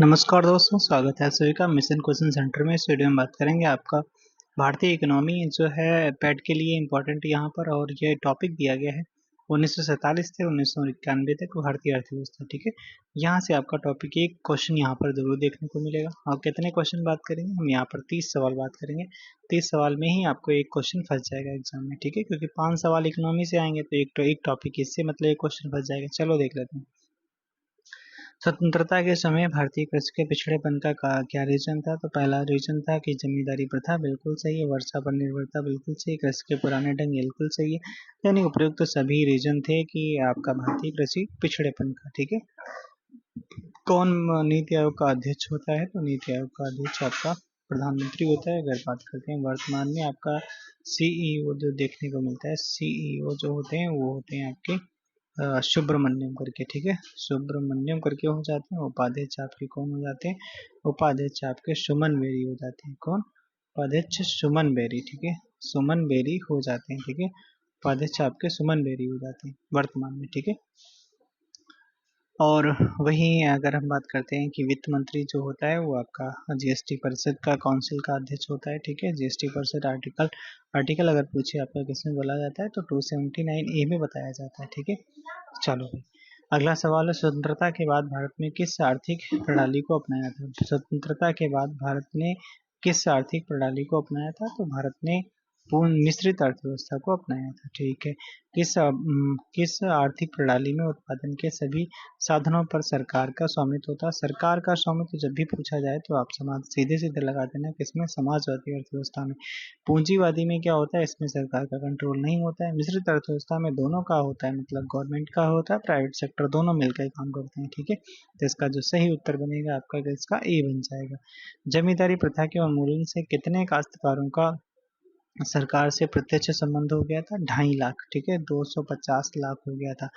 नमस्कार दोस्तों, स्वागत है सभी का मिशन क्वेश्चन सेंटर में। इस वीडियो में बात करेंगे आपका भारतीय इकोनॉमी जो है पैट के लिए इम्पोर्टेंट यहाँ पर, और ये टॉपिक दिया गया है 1947 से 1991 तक भारतीय अर्थव्यवस्था। ठीक है, यहाँ से आपका टॉपिक एक क्वेश्चन यहाँ पर जरूर देखने को मिलेगा। और कितने क्वेश्चन बात करेंगे हम यहाँ पर? 30 सवाल बात करेंगे। 30 सवाल में ही आपको एक क्वेश्चन फंस जाएगा एग्जाम में। ठीक है, क्योंकि 5 सवाल इकोनॉमी से आएंगे तो एक टॉपिक इससे मतलब एक क्वेश्चन फंस जाएगा। चलो देख लेते हैं। स्वतंत्रता के समय भारतीय कृषि के पिछड़ेपन का क्या रीजन था? तो पहला रीजन था कि जमींदारी प्रथा, बिल्कुल सही है। वर्षा पर निर्भरता, बिल्कुल सही। कृषि के पुराने ढंग, बिल्कुल सही है। यानी उपयुक्त तो सभी रीजन थे कि आपका भारतीय कृषि पिछड़ेपन का। ठीक है, कौन नीति आयोग का अध्यक्ष होता है? तो नीति आयोग का अध्यक्ष आपका प्रधानमंत्री होता है। अगर बात करते हैं वर्तमान में आपका सीईओ जो देखने को मिलता है, सीईओ जो होते हैं वो होते हैं आपके सुब्रमण्यम करके। ठीक है, सुब्रमण्यम करके हो जाते हैं। उपाध्यक्ष आपके कौन हो जाते हैं? उपाध्यक्ष आपके सुमन बेरी हो जाते हैं। कौन? उपाध्यक्ष सुमन बेरी। ठीक है, सुमन बेरी हो जाते हैं। ठीक है, उपाध्यक्ष आपके सुमन बेरी हो जाते हैं वर्तमान में। ठीक है, और वहीं अगर हम बात करते हैं कि वित्त मंत्री जो होता है वो आपका जीएसटी परिषद का काउंसिल का अध्यक्ष होता है। ठीक है, जीएसटी परिषद आर्टिकल आर्टिकल अगर पूछे आपका किसमें बोला जाता है तो 279A में बताया जाता है। ठीक है, चलो भाई अगला सवाल है, स्वतंत्रता के बाद भारत में किस आर्थिक प्रणाली को अपनाया था? स्वतंत्रता के बाद भारत ने किस आर्थिक प्रणाली को अपनाया था? तो भारत ने पूर्ण मिश्रित अर्थव्यवस्था को अपनाया था। ठीक है, किस आर्थिक प्रणाली में उत्पादन के सभी साधनों पर सरकार का स्वामित्व होता है? सरकार का स्वामित्व जब भी पूछा जाए तो आप समाज सीधे सीधे लगा देना किसमें? समाजवादी अर्थव्यवस्था में। पूंजीवादी में क्या होता है? इसमें सरकार का कंट्रोल नहीं होता है। मिश्रित अर्थव्यवस्था में दोनों का होता है, मतलब गवर्नमेंट का होता है, प्राइवेट सेक्टर, दोनों मिलकर काम करते हैं। ठीक है, तो इसका जो सही उत्तर बनेगा आपका इसका ए बन जाएगा। जमींदारी प्रथा के उन्मूलन से कितने काश्तकारों का सरकार से प्रत्यक्ष संबंध हो गया था? 2.5 लाख। ठीक है, 250 लाख हो गया था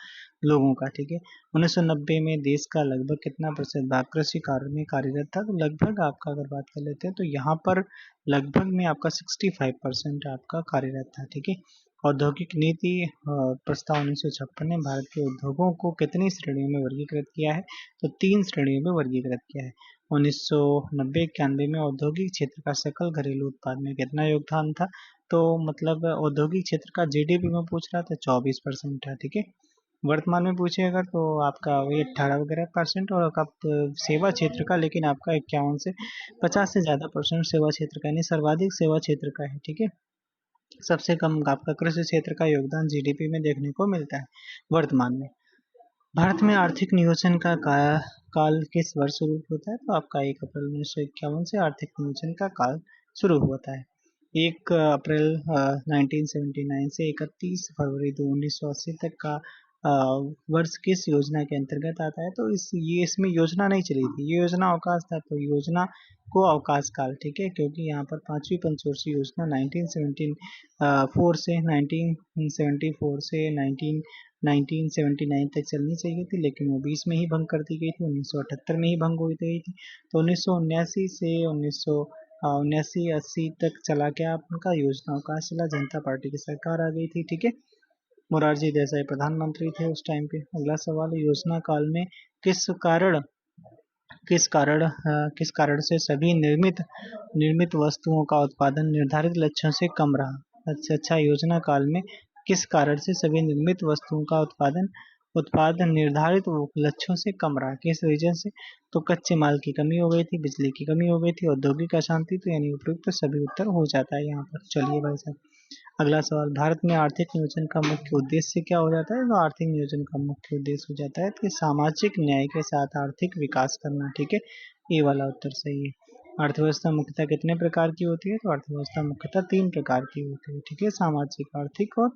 लोगों का। ठीक है, 1990 में देश का लगभग कितना प्रतिशत भाग कृषि कार्य में कार्यरत था? तो लगभग आपका अगर बात कर लेते हैं तो यहाँ पर लगभग में आपका 65% आपका कार्यरत था। ठीक है, औद्योगिक नीति प्रस्ताव 1956 ने भारत के उद्योगों को कितनी श्रेणियों में वर्गीकृत किया है? तो 3 श्रेणियों में वर्गीकृत किया है। 1990-91 में औद्योगिक क्षेत्र का सकल घरेलू उत्पाद में कितना योगदान था? तो मतलब औद्योगिक क्षेत्र का जीडीपी में पूछ रहा था, 24% था। ठीक है, वर्तमान में पूछेगा तो आपका वही 18% और कब सेवा क्षेत्र का, लेकिन आपका 51 से 50 से ज्यादा परसेंट सेवा क्षेत्र का, यानी सर्वाधिक सेवा क्षेत्र का है। ठीक है, सबसे कम आपका कृषि क्षेत्र का योगदान जीडीपी में देखने को मिलता है वर्तमान में। भारत में आर्थिक नियोजन का काल किस वर्ष शुरू होता है? तो आपका 1 अप्रैल 1951 से आर्थिक नियोजन का काल शुरू होता है। 1 अप्रैल 1979 से 31 फरवरी 1980 तक का वर्ष किस योजना के अंतर्गत आता है? तो इसमें योजना नहीं चली थी, ये योजना अवकाश था, तो योजना को अवकाश काल। ठीक है, क्योंकि यहाँ पर 5वीं पंचवर्षीय योजना 1974 से 1974 से 1979 तक चलनी चाहिए थी, लेकिन वो 20 में ही भंग कर दी गई थी, 1978 में ही भंग हो गई थी। तो 1979 से 1979-80 तक चला गया उनका योजनाओं का चला, जनता पार्टी की सरकार आ गई थी। ठीक है, मोरारजी देसाई प्रधानमंत्री थे उस टाइम पे। अगला सवाल, योजना काल में किस कारण किस कारण से सभी निर्मित निर्मित वस्तुओं का उत्पादन निर्धारित लक्ष्यों से कम रहा? अच्छा, योजना काल में किस कारण से सभी निर्मित वस्तुओं का उत्पादन निर्धारित लक्ष्यों से कम रहा? किस रीजन से? तो कच्चे माल की कमी हो गई थी, बिजली की कमी हो गई थी, औद्योगिक अशांति, तो यानी उपयुक्त तो सभी उत्तर हो जाता है यहाँ पर। चलिए भाई साहब अगला सवाल, भारत में आर्थिक नियोजन का मुख्य उद्देश्य क्या हो जाता है? तो आर्थिक नियोजन का मुख्य उद्देश्य हो जाता है कि सामाजिक न्याय के साथ आर्थिक विकास करना। ठीक है, ये वाला उत्तर सही है। अर्थव्यवस्था मुख्यतः कितने प्रकार की होती है? तो अर्थव्यवस्था मुख्यतः 3 प्रकार की होती है। ठीक है, सामाजिक, आर्थिक और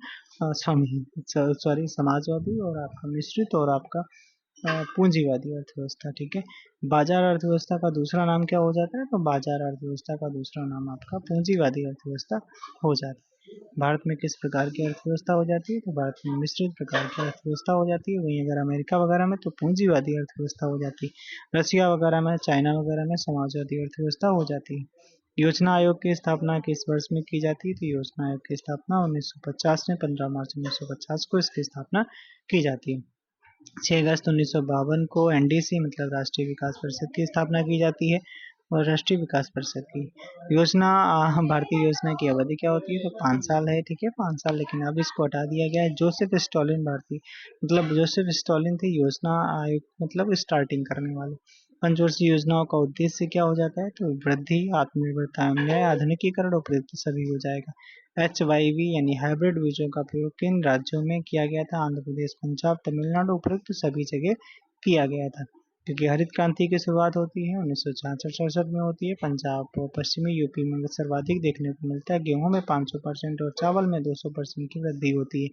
समाजवादी और आपका मिश्रित और आपका पूंजीवादी अर्थव्यवस्था। ठीक है, बाजार अर्थव्यवस्था का दूसरा नाम क्या हो जाता है? तो बाजार अर्थव्यवस्था का दूसरा नाम आपका पूंजीवादी अर्थव्यवस्था हो जाता है। भारत में किस प्रकार की अर्थव्यवस्था हो जाती है? तो भारत में मिश्रित प्रकार की अर्थव्यवस्था हो जाती है। वहीं अगर अमेरिका वगैरह में तो पूंजीवादी अर्थव्यवस्था हो जाती है। रशिया वगैरह में, चाइना वगैरह में समाजवादी अर्थव्यवस्था हो जाती है। योजना आयोग की स्थापना किस वर्ष में की जाती है? तो योजना आयोग की स्थापना 1950 में 15 मार्च 1950 को इसकी स्थापना की जाती है। 6 अगस्त 1952 को एनडीसी मतलब राष्ट्रीय विकास परिषद की स्थापना की जाती है। और राष्ट्रीय विकास परिषद की योजना, भारतीय योजना की अवधि क्या होती है? तो 5 साल है, ठीक है, 5 साल। लेकिन अब इसको हटा दिया गया है। जोसेफ स्टॉलिन भारतीय मतलब जोसेफ स्टॉलिन थे योजना आयोग मतलब स्टार्टिंग करने वाले। पंचवर्षीय योजनाओं का उद्देश्य क्या हो जाता है? तो वृद्धि, आत्मनिर्भरता, न्याय, आधुनिकीकरण, उपयुक्त सभी हो जाएगा। HYV यानी हाइब्रिड बीजों का प्रयोग किन राज्यों में किया गया था? आंध्र प्रदेश, पंजाब, तमिलनाडु, उपयुक्त सभी जगह किया गया था। क्योंकि हरित क्रांति की शुरुआत होती है 1966-67 में होती है। पंजाब और पश्चिमी यूपी में सर्वाधिक देखने को मिलता है। गेहूं में 500% और चावल में 200% की वृद्धि होती है।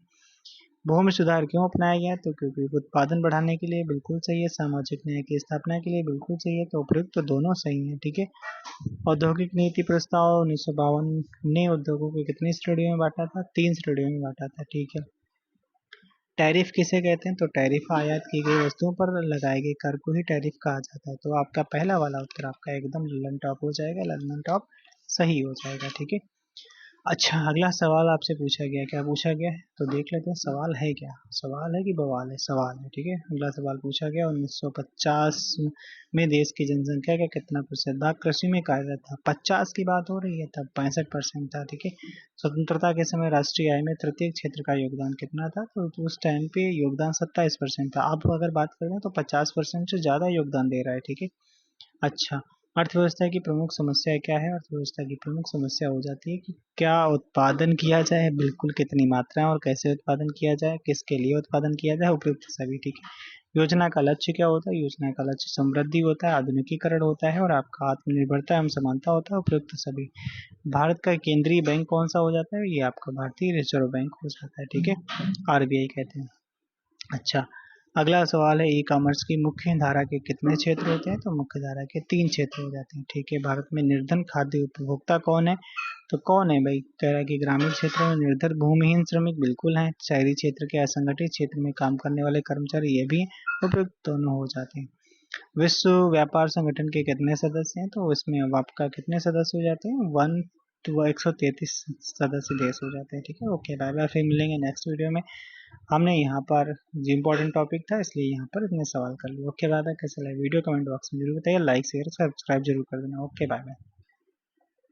भूमि सुधार क्यों अपनाया गया? तो क्योंकि उत्पादन बढ़ाने के लिए बिल्कुल सही है, सामाजिक न्याय की स्थापना के लिए बिल्कुल सही है, तो उपयुक्त तो दोनों सही है, ठीक है। औद्योगिक नीति प्रस्ताव 1952 ने उद्योगों को कितनी श्रेणियों में बांटा था? 3 श्रेणियों में बांटा था, ठीक है। टैरिफ किसे कहते हैं? तो टैरिफ आयात की गई वस्तुओं पर लगाए गए कर को ही टैरिफ कहा जाता है। तो आपका पहला वाला उत्तर आपका एकदम ललन टॉप हो जाएगा, ललन टॉप सही हो जाएगा, ठीक है। अच्छा, अगला सवाल आपसे पूछा गया, क्या पूछा गया है तो देख लेते हैं। सवाल है क्या? सवाल है कि बवाल है? सवाल है, ठीक है। अगला सवाल पूछा गया 1950 में देश की जनसंख्या का कितना प्रतिशत भाग कृषि में कार्यरत था? 50 की बात हो रही है, तब 65% था, ठीक है। स्वतंत्रता के समय राष्ट्रीय आय में तृतीय क्षेत्र का योगदान कितना था? तो उस टाइम पे योगदान 27% था। अब अगर बात करें तो 50% से ज्यादा योगदान दे रहा है, ठीक है। अच्छा, अर्थव्यवस्था की प्रमुख समस्या क्या है? अर्थव्यवस्था की प्रमुख समस्या हो जाती है कि क्या उत्पादन किया जाए, बिल्कुल कितनी मात्रा और कैसे उत्पादन किया जाए, किसके लिए उत्पादन किया जाए, उपयुक्त सभी, ठीक है। योजना का लक्ष्य क्या होता है? योजना का लक्ष्य समृद्धि होता है, आधुनिकीकरण होता है और आपका आत्मनिर्भरता एवं समानता होता है, उपयुक्त सभी। भारत का केंद्रीय बैंक कौन सा हो जाता है? ये आपका भारतीय रिजर्व बैंक हो जाता है, ठीक है। RBI कहते हैं। अच्छा, अगला सवाल है ई कॉमर्स की मुख्य धारा के कितने क्षेत्र होते हैं? तो मुख्य धारा के 3 क्षेत्र हो जाते हैं, ठीक है। भारत में निर्धन खाद्य उपभोक्ता कौन है? तो कौन है भाई? कह रहा है कि ग्रामीण क्षेत्र में निर्धन भूमिहीन श्रमिक बिल्कुल हैं। शहरी क्षेत्र के असंगठित क्षेत्र में काम करने वाले कर्मचारी ये भी उपयुक्त दोनों हो जाते हैं। विश्व व्यापार संगठन के कितने सदस्य हैं? तो इसमें अब आपका कितने सदस्य हो जाते हैं? 133 सदस्य देश हो जाते हैं, ठीक है। ओके, बाय बाय, फिर मिलेंगे नेक्स्ट वीडियो में। हमने यहाँ पर जो इम्पोर्टेंट टॉपिक था इसलिए यहाँ पर इतने सवाल कर लिए। Okay, bye bye. कैसा लगा वीडियो कमेंट बॉक्स में जरूर बताइए, लाइक शेयर सब्सक्राइब जरूर कर देना। Okay, bye bye.